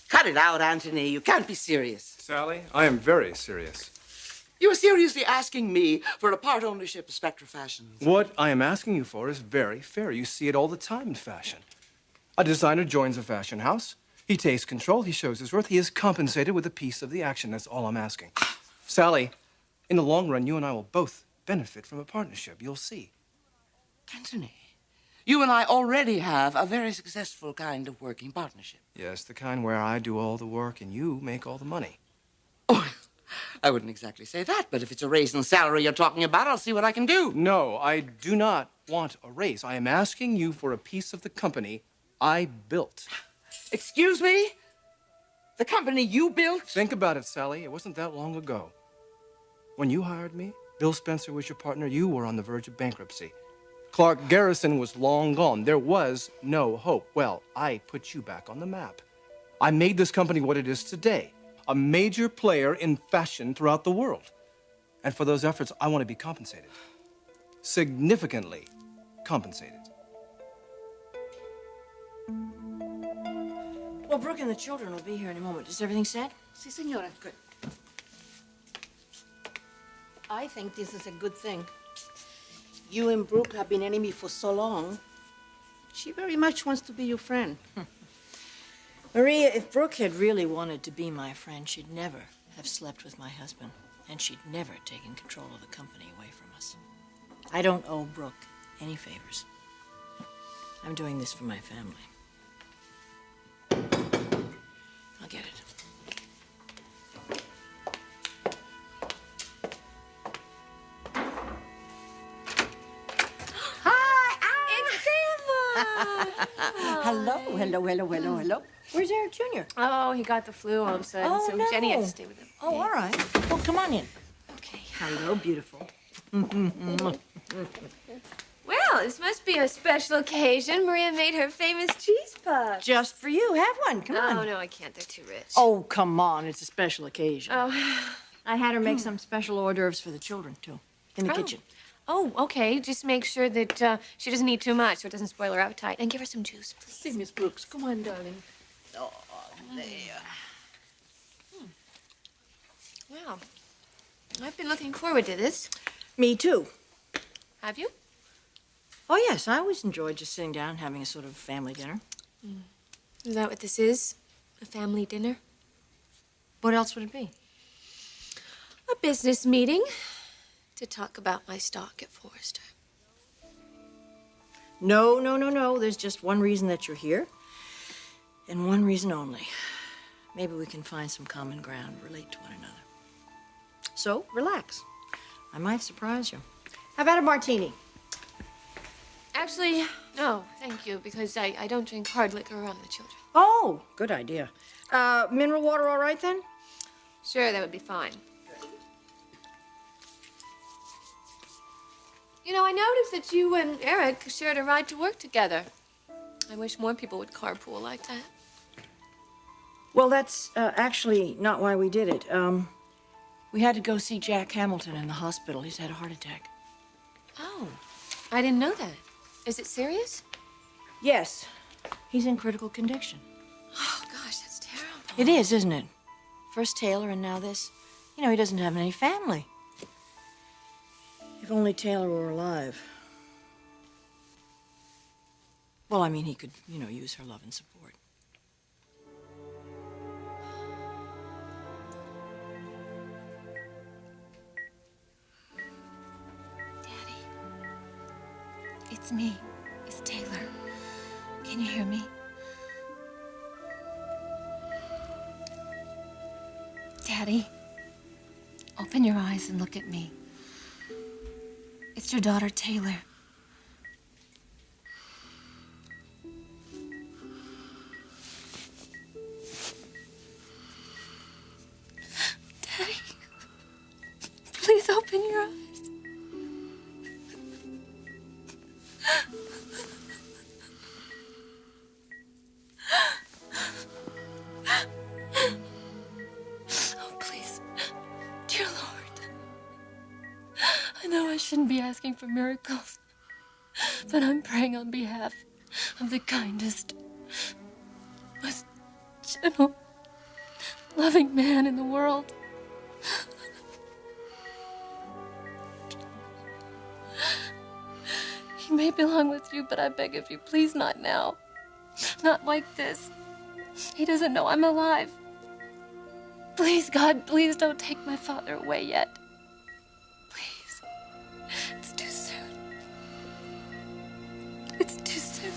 Cut it out, Anthony. You can't be serious. Sally, I am very serious. You are seriously asking me for a part ownership of Spectre Fashions. What I am asking you for is very fair. You see it all the time in fashion. A designer joins a fashion house. He takes control. He shows his worth. He is compensated with a piece of the action. That's all I'm asking. Sally, in the long run, you and I will both benefit from a partnership. You'll see. Anthony, you and I already have a very successful kind of working partnership. Yes, the kind where I do all the work and you make all the money. Oh, I wouldn't exactly say that, but if it's a raise in salary you're talking about, I'll see what I can do. No, I do not want a raise. I am asking you for a piece of the company I built. Excuse me? The company you built? Think about it, Sally. It wasn't that long ago. When you hired me, Bill Spencer was your partner. You were on the verge of bankruptcy. Clark Garrison was long gone. There was no hope. Well, I put you back on the map. I made this company what it is today, a major player in fashion throughout the world. And for those efforts, I want to be compensated. Significantly compensated. Well, Brooke and the children will be here in a moment. Is everything set? Si, senora. Good. I think this is a good thing. You and Brooke have been enemies for so long. She very much wants to be your friend. Maria, if Brooke had really wanted to be my friend, she'd never have slept with my husband, and she'd never taken control of the company away from us. I don't owe Brooke any favors. I'm doing this for my family. I'll get it. Hello. Where's Eric Jr.? Oh, he got the flu all of a sudden, Oh, so no. Jenny had to stay with him. Oh, all right. Well, come on in. Okay. Hello, beautiful. Well, this must be a special occasion. Maria made her famous cheese puff. Just for you. Have one. Come on. Oh, no, I can't. They're too rich. Oh, come on. It's a special occasion. Oh. I had her make some special hors d'oeuvres for the children, too, in the kitchen. Oh, okay. Just make sure that she doesn't eat too much so it doesn't spoil her appetite. And give her some juice, please. See, Miss Brooks. Come on, darling. Oh, there. Wow. I've been looking forward to this. Me, too. Have you? Oh, yes. I always enjoyed just sitting down and having a sort of family dinner. Is that what this is? A family dinner? What else would it be? A business meeting to talk about my stock at Forrester. No. There's just one reason that you're here, and one reason only. Maybe we can find some common ground, relate to one another. So, relax. I might surprise you. How about a martini? Actually, no, thank you, because I don't drink hard liquor around the children. Oh, good idea. Mineral water all right, then? Sure, that would be fine. You know, I noticed that you and Eric shared a ride to work together. I wish more people would carpool like that. Well, that's actually not why we did it. We had to go see Jack Hamilton in the hospital. He's had a heart attack. Oh, I didn't know that. Is it serious? Yes. He's in critical condition. Oh, gosh, that's terrible. It is, isn't it? First Taylor and now this. You know, he doesn't have any family. If only Taylor were alive. Well, I mean, he could, use her love and support. Daddy, it's me. It's Taylor. Can you hear me? Daddy, open your eyes and look at me. It's your daughter, Taylor. Daddy, please open your eyes. Oh, please, dear Lord. I know I shouldn't be asking for miracles, but I'm praying on behalf of the kindest, most gentle, loving man in the world. He may belong with you, but I beg of you, please not now. Not like this. He doesn't know I'm alive. Please, God, please don't take my father away yet. Please. It's too soon. It's too soon.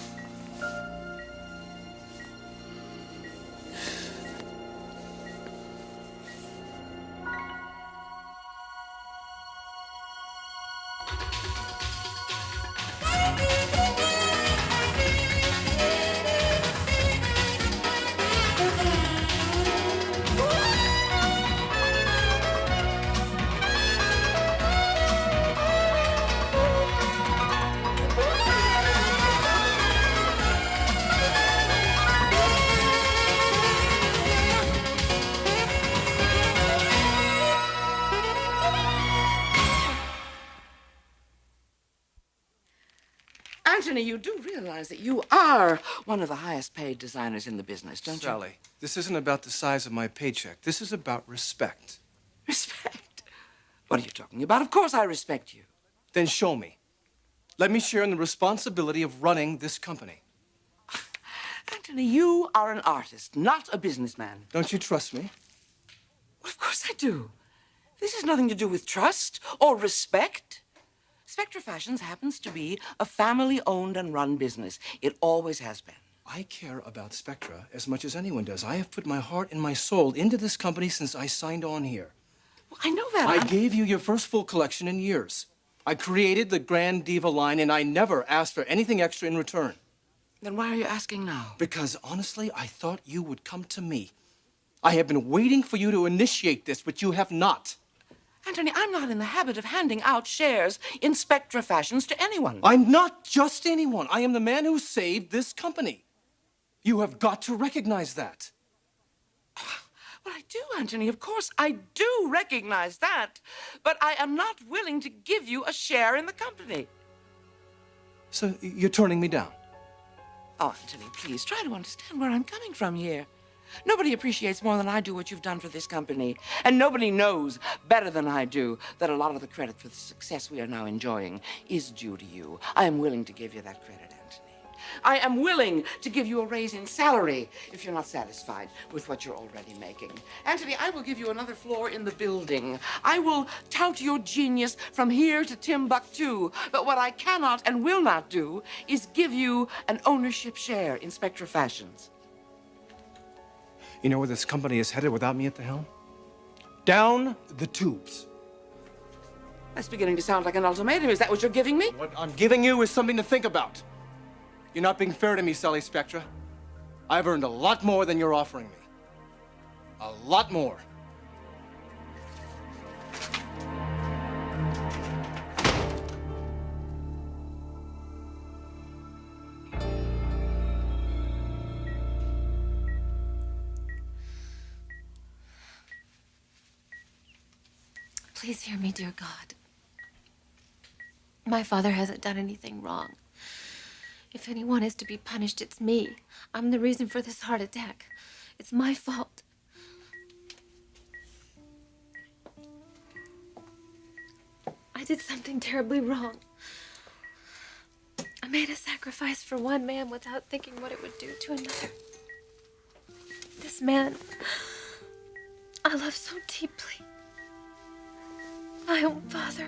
Anthony, you do realize that you are one of the highest paid designers in the business, don't you? Sally, this isn't about the size of my paycheck. This is about respect. Respect? What are you talking about? Of course I respect you. Then show me. Let me share in the responsibility of running this company. Anthony, you are an artist, not a businessman. Don't you trust me? Well, of course I do. This has nothing to do with trust or respect. Spectra Fashions happens to be a family-owned and run business. It always has been. I care about Spectra as much as anyone does. I have put my heart and my soul into this company since I signed on here. Well, I know that. I gave you your first full collection in years. I created the Grand Diva line, and I never asked for anything extra in return. Then why are you asking now? Because, honestly, I thought you would come to me. I have been waiting for you to initiate this, but you have not. Anthony, I'm not in the habit of handing out shares in Spectra Fashions to anyone. I'm not just anyone. I am the man who saved this company. You have got to recognize that. Well, I do, Anthony. Of course, I do recognize that. But I am not willing to give you a share in the company. So you're turning me down? Oh, Anthony, please, try to understand where I'm coming from here. Nobody appreciates more than I do what you've done for this company. And nobody knows better than I do that a lot of the credit for the success we are now enjoying is due to you. I am willing to give you that credit, Anthony. I am willing to give you a raise in salary if you're not satisfied with what you're already making. Anthony, I will give you another floor in the building. I will tout your genius from here to Timbuktu. But what I cannot and will not do is give you an ownership share in Spectra Fashions. You know where this company is headed without me at the helm? Down the tubes. That's beginning to sound like an ultimatum. Is that what you're giving me? What I'm giving you is something to think about. You're not being fair to me, Sally Spectra. I've earned a lot more than you're offering me. A lot more. Please hear me, dear God. My father hasn't done anything wrong. If anyone is to be punished, it's me. I'm the reason for this heart attack. It's my fault. I did something terribly wrong. I made a sacrifice for one man without thinking what it would do to another. This man I love so deeply. My own father.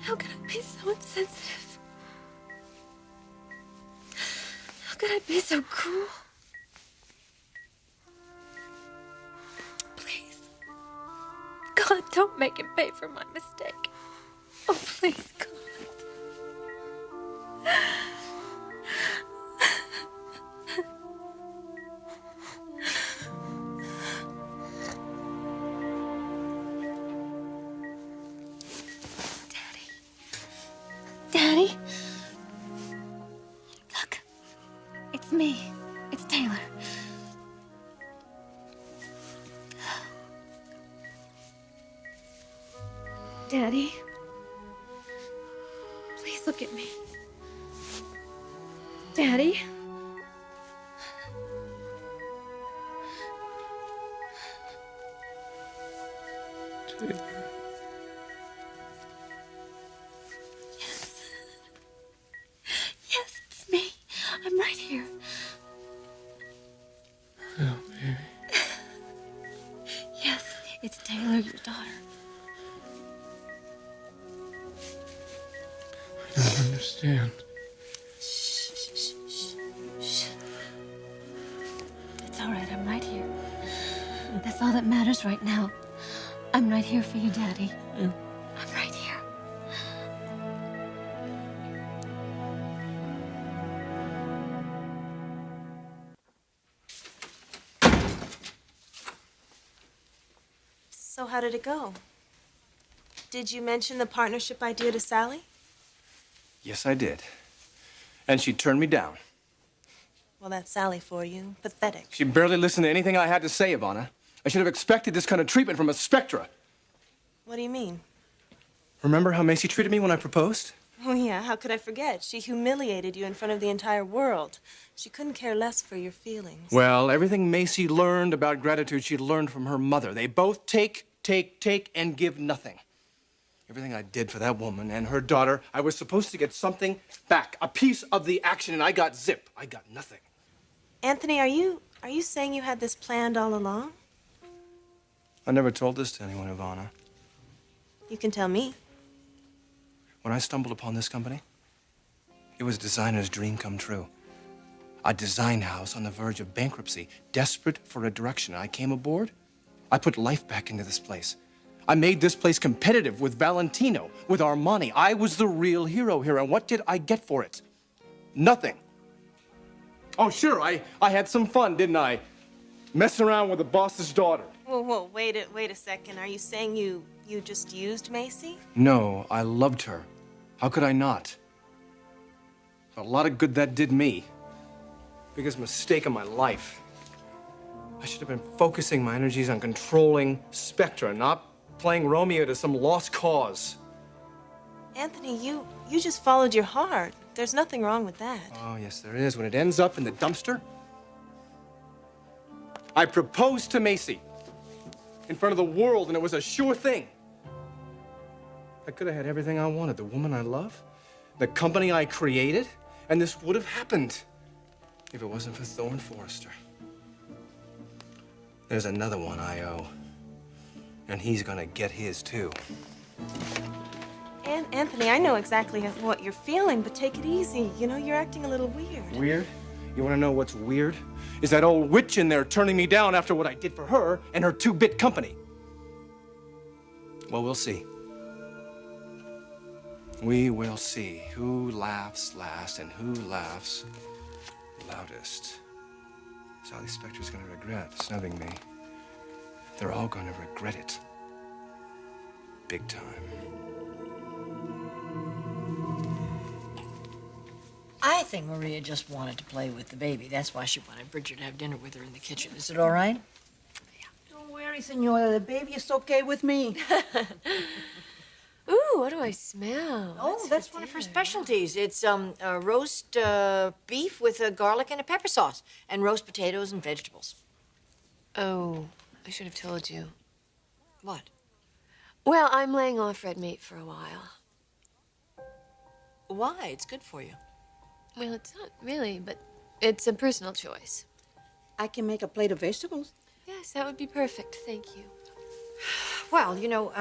How could I be so insensitive? How could I be so cruel? Please, God, don't make him pay for my mistake. Oh, please, God. Daddy? Look, it's me. It's Taylor. Daddy? Please look at me. Daddy? That's all that matters right now. I'm right here for you, Daddy. I'm right here. So how did it go? Did you mention the partnership idea to Sally? Yes, I did. And she turned me down. Well, that's Sally for you. Pathetic. She barely listened to anything I had to say, Ivana. I should have expected this kind of treatment from a Spectra. What do you mean? Remember how Macy treated me when I proposed? Oh, yeah, how could I forget? She humiliated you in front of the entire world. She couldn't care less for your feelings. Well, everything Macy learned about gratitude, she learned from her mother. They both take, and give nothing. Everything I did for that woman and her daughter, I was supposed to get something back, a piece of the action, and I got zip. I got nothing. Anthony, are you saying you had this planned all along? I never told this to anyone, Ivana. You can tell me. When I stumbled upon this company, it was a designer's dream come true. A design house on the verge of bankruptcy, desperate for a direction. I came aboard. I put life back into this place. I made this place competitive with Valentino, with Armani. I was the real hero here, and what did I get for it? Nothing. Oh, sure, I had some fun, didn't I? Messing around with the boss's daughter. Whoa, wait a second. Are you saying you just used Macy? No, I loved her. How could I not? A lot of good that did me. Biggest mistake of my life. I should have been focusing my energies on controlling Spectra, not playing Romeo to some lost cause. Anthony, you just followed your heart. There's nothing wrong with that. Oh, yes, there is. When it ends up in the dumpster. I proposed to Macy in front of the world, and it was a sure thing. I could have had everything I wanted. The woman I love, the company I created, and this would have happened if it wasn't for Thorne Forrester. There's another one I owe, and he's gonna get his too. Anthony, I know exactly what you're feeling, but take it easy. You know, you're acting a little weird. Weird? You wanna know what's weird? Is that old witch in there turning me down after what I did for her and her two-bit company. Well, we'll see. We will see who laughs last and who laughs loudest. Sally Spectra's gonna regret snubbing me. They're all gonna regret it. Big time. I think Maria just wanted to play with the baby. That's why she wanted Bridget to have dinner with her in the kitchen. Is it all right? Yeah. Don't worry, senora. The baby is okay with me. Ooh, what do I smell? Oh, that's one of her specialties. It's roast beef with a garlic and a pepper sauce, and roast potatoes and vegetables. Oh, I should have told you. What? Well, I'm laying off red meat for a while. Why? It's good for you. Well, it's not really, but it's a personal choice. I can make a plate of vegetables. Yes, that would be perfect. Thank you. Well, you know,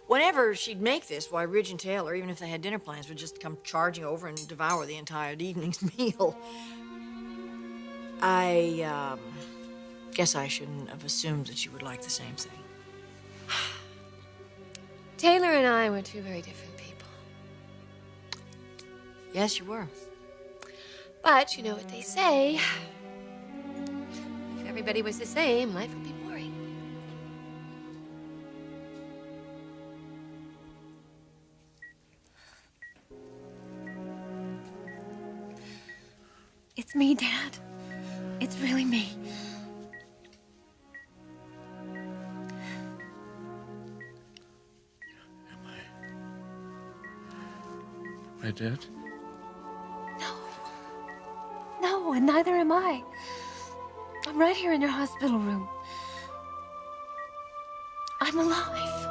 whenever she'd make this, why, Ridge and Taylor, even if they had dinner plans, would just come charging over and devour the entire evening's meal. I guess I shouldn't have assumed that you would like the same thing. Taylor and I were two very different people. Yes, you were. But you know what they say. If everybody was the same, life would be boring. It's me, Dad. It's really me. My dad? No, and neither am I. I'm right here in your hospital room. I'm alive.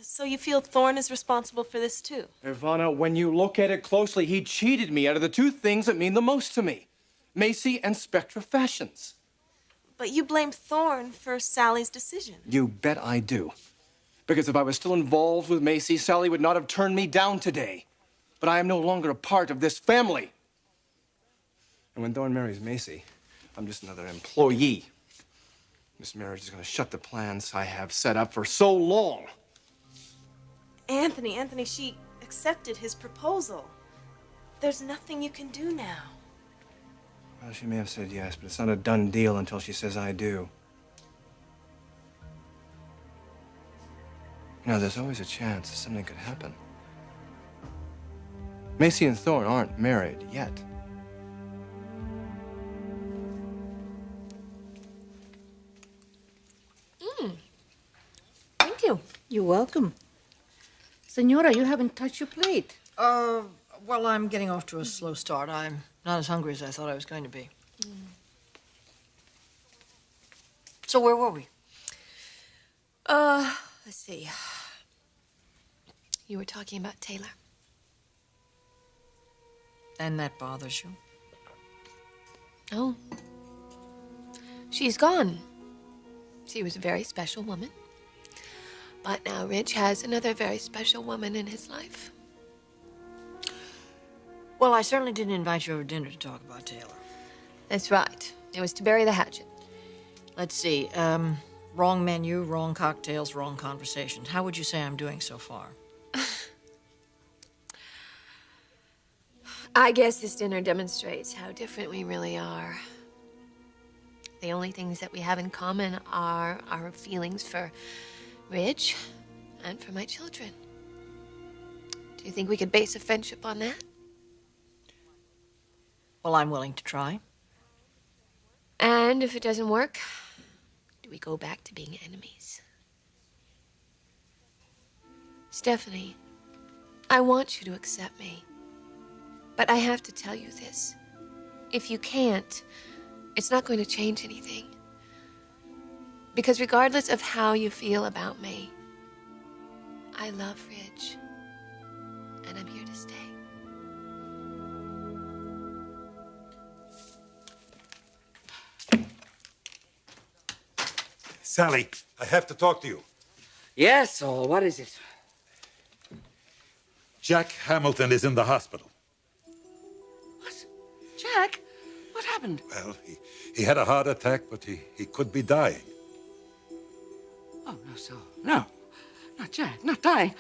So you feel Thorne is responsible for this too? Ivana, when you look at it closely, he cheated me out of the two things that mean the most to me. Macy and Spectra Fashions. But you blame Thorne for Sally's decision. You bet I do. Because if I was still involved with Macy, Sally would not have turned me down today. but I am no longer a part of this family. And when Thorne marries Macy, I'm just another employee. This marriage is going to shut the plans I have set up for so long. Anthony, she accepted his proposal. There's nothing you can do now. Well, she may have said yes, but it's not a done deal until she says I do. You know, there's always a chance that something could happen. Macy and Thorne aren't married yet. Thank you. You're welcome. Senora, you haven't touched your plate. Well, I'm getting off to a slow start. I'm not as hungry as I thought I was going to be. So where were we? Let's see. You were talking about Taylor. And that bothers you? Oh. She's gone. She was a very special woman. But now Rich has another very special woman in his life. Well, I certainly didn't invite you over dinner to talk about Taylor. That's right. It was to bury the hatchet. Let's see. Wrong menu, wrong cocktails, wrong conversations. How would you say I'm doing so far? I guess this dinner demonstrates how different we really are. The only things that we have in common are our feelings for Rich and for my children. Do you think we could base a friendship on that? Well, I'm willing to try. And if it doesn't work, do we go back to being enemies? Stephanie, I want you to accept me. But I have to tell you this. If you can't, it's not going to change anything. Because regardless of how you feel about me, I love Rich. And I'm here to stay. Sally, I have to talk to you. Yes, Saul, what is it? Jack Hamilton is in the hospital. What? Jack? What happened? Well, he had a heart attack, but he could be dying. Oh, no, Saul. No. Not Jack. Not dying.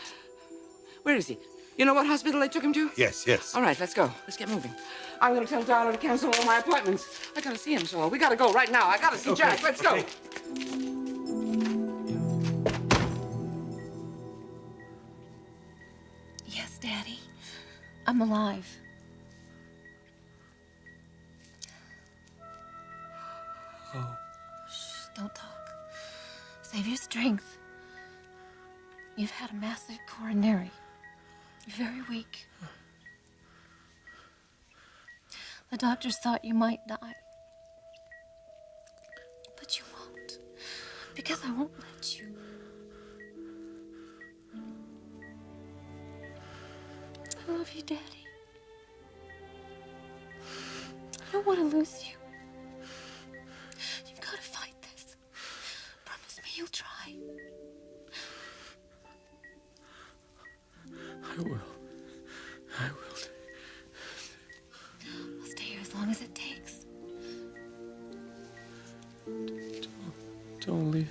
Where is he? You know what hospital they took him to? Yes. All right, let's go. Let's get moving. I'm going to tell Darla to cancel all my appointments. I got to see him, Saul. We got to go right now. I got to see Jack. Let's go. Yes, Daddy. I'm alive. Oh. Shh, don't talk. Save your strength. You've had a massive coronary. You're very weak. The doctors thought you might die. But you won't. Because I won't let you. I love you, Daddy. I don't want to lose you. You've got to fight this. Promise me you'll try. I will. I'll stay here as long as it takes. Don't leave.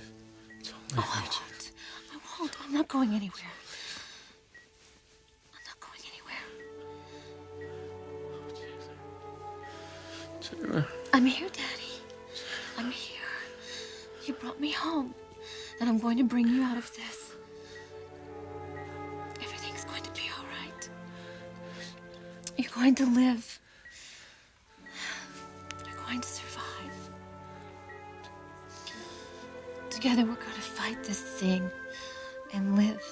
Oh, I won't. I won't. I'm not going anywhere. I'm not going anywhere. Taylor. I'm here, Daddy. I'm here. You brought me home. And I'm going to bring you out of this. Everything's going to be all right. You're going to live. You're going to survive. Together we're going to fight this thing and live.